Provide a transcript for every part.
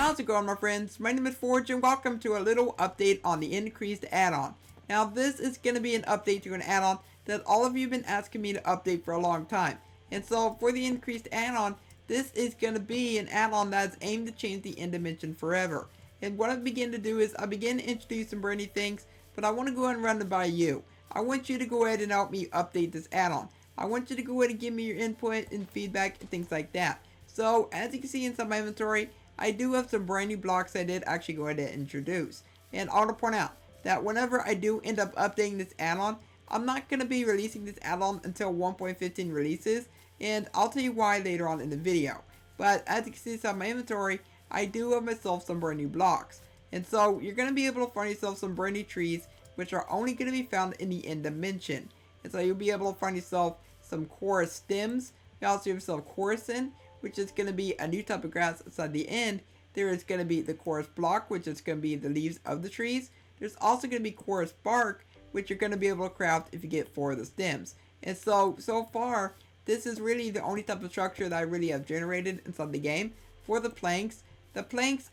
How's it going, my friends? My name is Forge and welcome to a little update on the Endcreased add-on. Now this is going to be an update to an add-on that all of you have been asking me to update for a long time. And so for the Endcreased add-on, this is going to be an add-on that's aimed to change the end dimension forever. And what I begin to do is I begin to introduce some brand new things, but I want to go ahead and run them by you. I want you to go ahead and help me update this add-on. I want you to go ahead and give me your input and feedback and things like that. So as you can see inside my inventory, I do have some brand new blocks I did actually go ahead and introduce. And I want to point out that whenever I do end up updating this add-on, I'm not going to be releasing this add-on until 1.15 releases, and I'll tell you why later on in the video. But as you can see inside my inventory, I do have myself some brand new blocks. And so you're going to be able to find yourself some brand new trees, which are only going to be found in the end dimension. And so you'll be able to find yourself some chorus stems. You also have yourself chorusing, which is going to be a new type of grass inside the end. There is going to be the chorus block, which is going to be the leaves of the trees. There's also going to be chorus bark, which you're going to be able to craft if you get 4 of the stems. And so far, this is really the only type of structure that I really have generated inside the game. For the planks,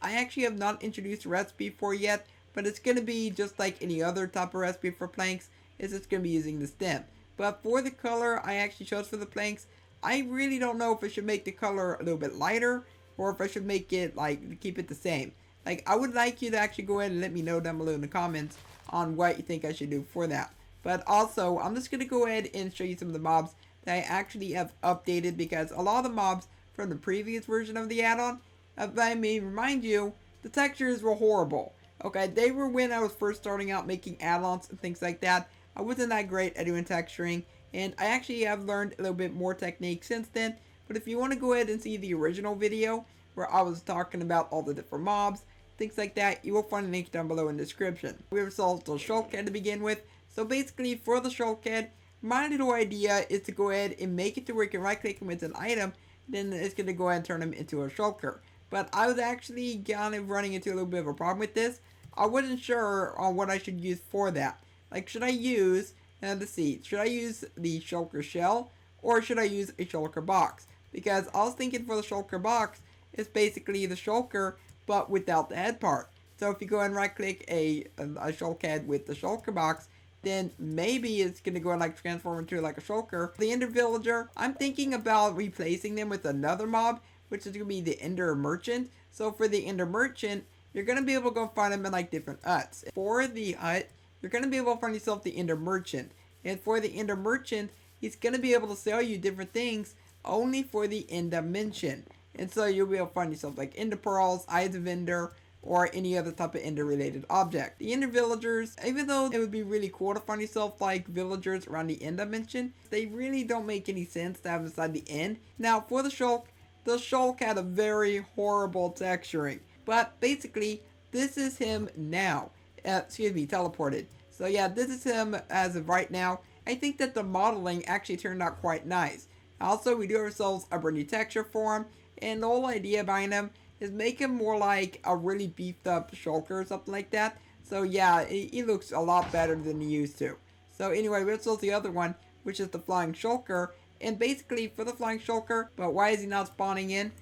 I actually have not introduced a recipe for yet, but it's going to be just like any other type of recipe for planks. It's just going to be using the stem. But for the color I actually chose for the planks, I really don't know if I should make the color a little bit lighter or if I should make it like keep it the same. Like, I would like you to actually go ahead and let me know down below in the comments on what you think I should do for that. But also, I'm just going to go ahead and show you some of the mobs that I actually have updated, because a lot of the mobs from the previous version of the add-on, if I may remind you, the textures were horrible. Okay, they were when I was first starting out making add-ons and things like that. I wasn't that great at doing texturing, and I actually have learned a little bit more technique since then. But if you want to go ahead and see the original video where I was talking about all the different mobs, things like that, you will find a link down below in the description. We have solved the Shulk head to begin with. So basically, for the Shulk head, my little idea is to go ahead and make it to where you can right click him with an item, then it's going to go ahead and turn him into a shulker. But I was actually kind of running into a little bit of a problem with this. I wasn't sure on what I should use for that. Like, should I use, let's see, should I use the shulker shell or should I use a shulker box? Because I was thinking for the shulker box, it's basically the shulker but without the head part. So if you go and right click a shulk head with the shulker box, then maybe it's going to go and like transform into like a shulker. The ender villager, I'm thinking about replacing them with another mob, which is going to be the ender merchant. So for the ender merchant, you're going to be able to go find them in like different huts. For the hut, you're going to be able to find yourself the ender merchant. And for the ender merchant, he's going to be able to sell you different things only for the end dimension. And so you'll be able to find yourself like ender pearls, eyes of ender, or any other type of ender related object. The ender villagers, even though it would be really cool to find yourself like villagers around the end dimension, they really don't make any sense to have inside the end. Now for the Shulk had a very horrible texturing. But basically, this is him now. Teleported. So yeah, this is him as of right now. I think that the modeling actually turned out quite nice. Also, we do have ourselves a brand new texture for him, and the whole idea behind him is make him more like a really beefed up shulker or something like that. So yeah, he looks a lot better than he used to. So anyway, we have the other one, which is the flying shulker. And basically, for the flying shulker, but why is he not spawning in?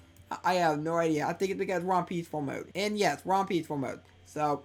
I have no idea. I think it's because we're on peaceful mode. And yes, we're on peaceful mode. So,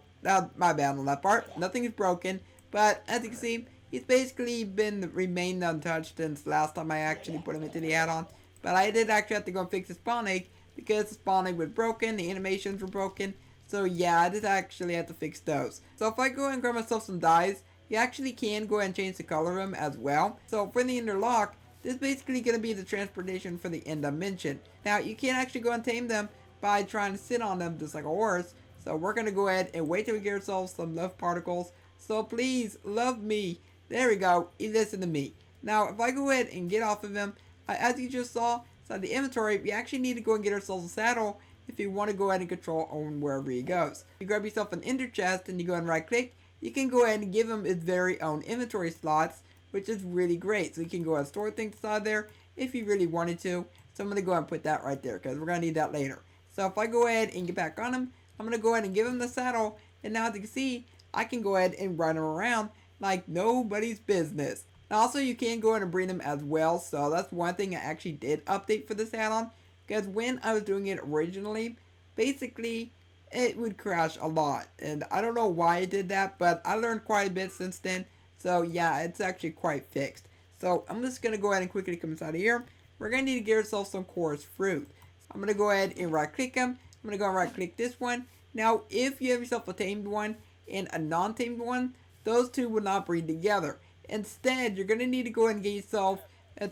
my bad on that part. Nothing is broken. But as you can see, he's basically remained untouched since the last time I actually put him into the add-on. But I did actually have to go and fix the spawn egg, because the spawn egg was broken, the animations were broken. So yeah, I did actually have to fix those. So if I go and grab myself some dyes, you actually can go ahead and change the color of them as well. So for the Interlock, this is basically going to be the transportation for the end dimension. Now, you can actually go and tame them by trying to sit on them just like a horse. So we're going to go ahead and wait till we get ourselves some love particles. So please, love me. There we go. You listen to me. Now, if I go ahead and get off of him, as you just saw, inside the inventory, we actually need to go and get ourselves a saddle if you want to go ahead and control on wherever he goes. You grab yourself an ender chest and you go and right click. You can go ahead and give him his very own inventory slots, which is really great. So you can go ahead and store things inside there if you really wanted to. So I'm going to go ahead and put that right there because we're going to need that later. So if I go ahead and get back on him, I'm going to go ahead and give him the saddle. And now as you can see, I can go ahead and ride him around like nobody's business. Now also you can go ahead and breed them as well. So that's one thing I actually did update for this add-on. Because when I was doing it originally, basically it would crash a lot. And I don't know why it did that, but I learned quite a bit since then. So yeah, it's actually quite fixed. So I'm just going to go ahead and quickly come inside of here. We're going to need to get ourselves some coarse fruit. I'm going to go ahead and right click them. I'm going to go and right click this one. Now, if you have yourself a tamed one and a non-tamed one, those two will not breed together. Instead, you're going to need to go ahead and get yourself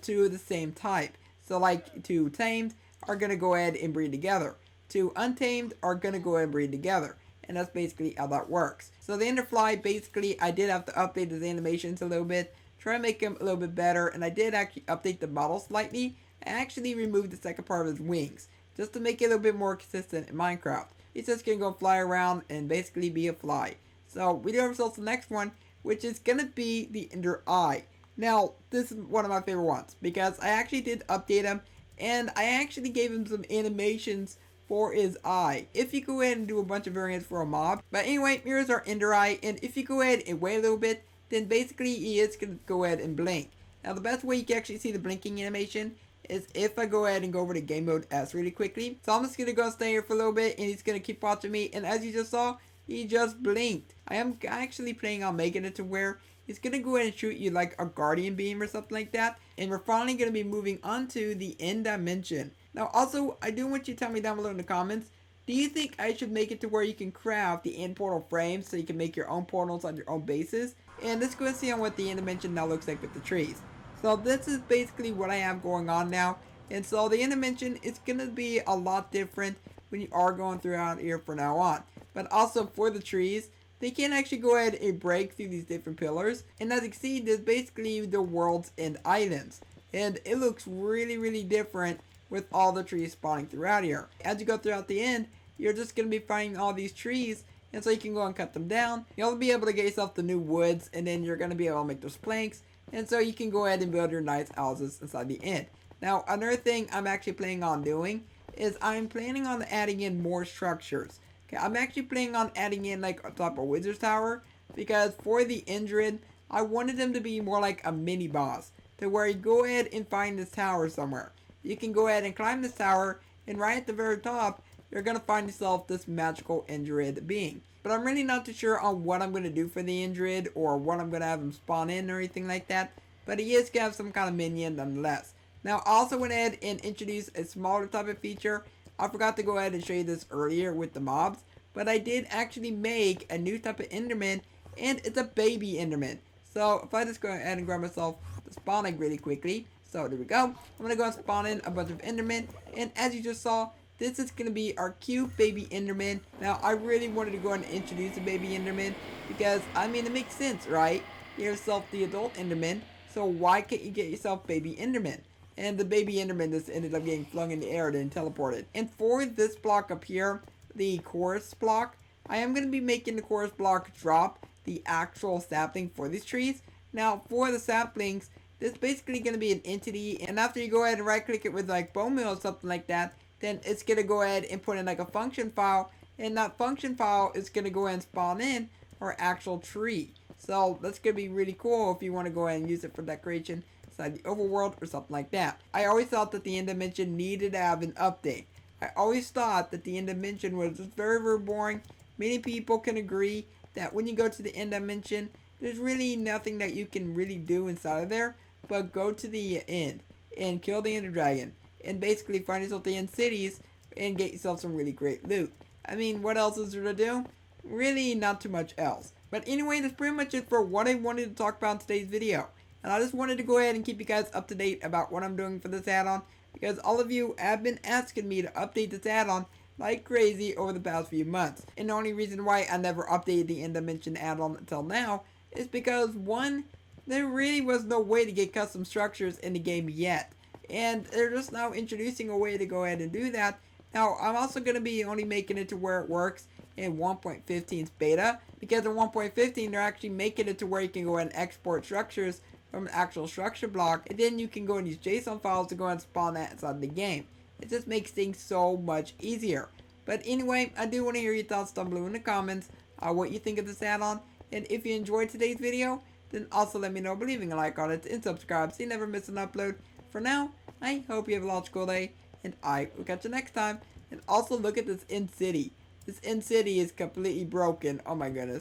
two of the same type. So like two tamed are going to go ahead and breed together. Two untamed are going to go ahead and breed together. And that's basically how that works. So the Enderfly, basically, I did have to update his animations a little bit. Try to make him a little bit better. And I did actually update the model slightly. I actually removed the second part of his wings. Just to make it a little bit more consistent in Minecraft. He's just going to go fly around and basically be a fly. So we do have ourselves the next one, which is going to be the Ender Eye. Now, this is one of my favorite ones because I actually did update him and I actually gave him some animations for his eye. If you go ahead and do a bunch of variants for a mob. But anyway, here's our Ender Eye, and if you go ahead and wait a little bit, then basically he is going to go ahead and blink. Now the best way you can actually see the blinking animation is if I go ahead and go over to game mode S really quickly. So I'm just going to go stay here for a little bit and he's going to keep watching me, and as you just saw, he just blinked. I am actually planning on making it to where he's going to go ahead and shoot you like a guardian beam or something like that. And we're finally going to be moving on to the end dimension. Now also, I do want you to tell me down below in the comments, do you think I should make it to where you can craft the end portal frames so you can make your own portals on your own bases? And let's go and see on what the end dimension now looks like with the trees. So this is basically what I have going on now. And so the end dimension is going to be a lot different when you are going throughout here from now on. But also for the trees, they can actually go ahead and break through these different pillars. And as you can see, there's basically the world's end items. And it looks really, really different with all the trees spawning throughout here. As you go throughout the end, you're just going to be finding all these trees, and so you can go and cut them down. You'll be able to get yourself the new woods, and then you're going to be able to make those planks, and so you can go ahead and build your nice houses inside the end. Now, another thing I'm actually planning on doing is I'm planning on adding in more structures. Okay, I'm actually planning on adding in like a type of wizard's tower, because for the Endred, I wanted them to be more like a mini boss, to where you go ahead and find this tower somewhere. You can go ahead and climb this tower, and right at the very top, you're going to find yourself this magical Endred being. But I'm really not too sure on what I'm going to do for the Endred, or what I'm going to have him spawn in or anything like that. But he is going to have some kind of minion nonetheless. Now, I also went ahead and introduced a smaller type of feature. I forgot to go ahead and show you this earlier with the mobs. But I did actually make a new type of Enderman, and it's a baby Enderman. So if I just go ahead and grab myself the spawn egg really quickly. So there we go. I'm going to go and spawn in a bunch of Endermen. And as you just saw, this is going to be our cute baby Enderman. Now, I really wanted to go and introduce a baby Enderman because, I mean, it makes sense, right? You have yourself the adult Enderman, so why can't you get yourself baby Enderman? And the baby Enderman just ended up getting flung in the air and teleported. And for this block up here, the chorus block, I am going to be making the chorus block drop the actual sapling for these trees. Now, for the saplings, this is basically going to be an entity, and after you go ahead and right click it with like bone meal or something like that, then it's going to go ahead and put in like a function file, and that function file is going to go ahead and spawn in our actual tree. So that's going to be really cool if you want to go ahead and use it for decoration inside the overworld or something like that. I always thought that the end dimension needed to have an update. I always thought that the end dimension was just very, very boring. Many people can agree that when you go to the end dimension, there's really nothing that you can really do inside of there, but go to the end and kill the Ender Dragon and basically find yourself the end cities and get yourself some really great loot. I mean, what else is there to do? Really not too much else. But anyway, that's pretty much it for what I wanted to talk about in today's video. And I just wanted to go ahead and keep you guys up to date about what I'm doing for this add-on, because all of you have been asking me to update this add-on like crazy over the past few months. And the only reason why I never updated the end dimension add-on until now is because, one, there really was no way to get custom structures in the game yet. And they're just now introducing a way to go ahead and do that. Now, I'm also going to be only making it to where it works in 1.15's beta. Because in 1.15, they're actually making it to where you can go ahead and export structures from an actual structure block. And then you can go and use JSON files to go and spawn that inside the game. It just makes things so much easier. But anyway, I do want to hear your thoughts down below in the comments. What you think of this add-on. And if you enjoyed today's video, then also let me know by leaving a like on it and subscribe so you never miss an upload. For now, I hope you have a logical day, and I will catch you next time. And also look at this end city. This end city is completely broken. Oh my goodness.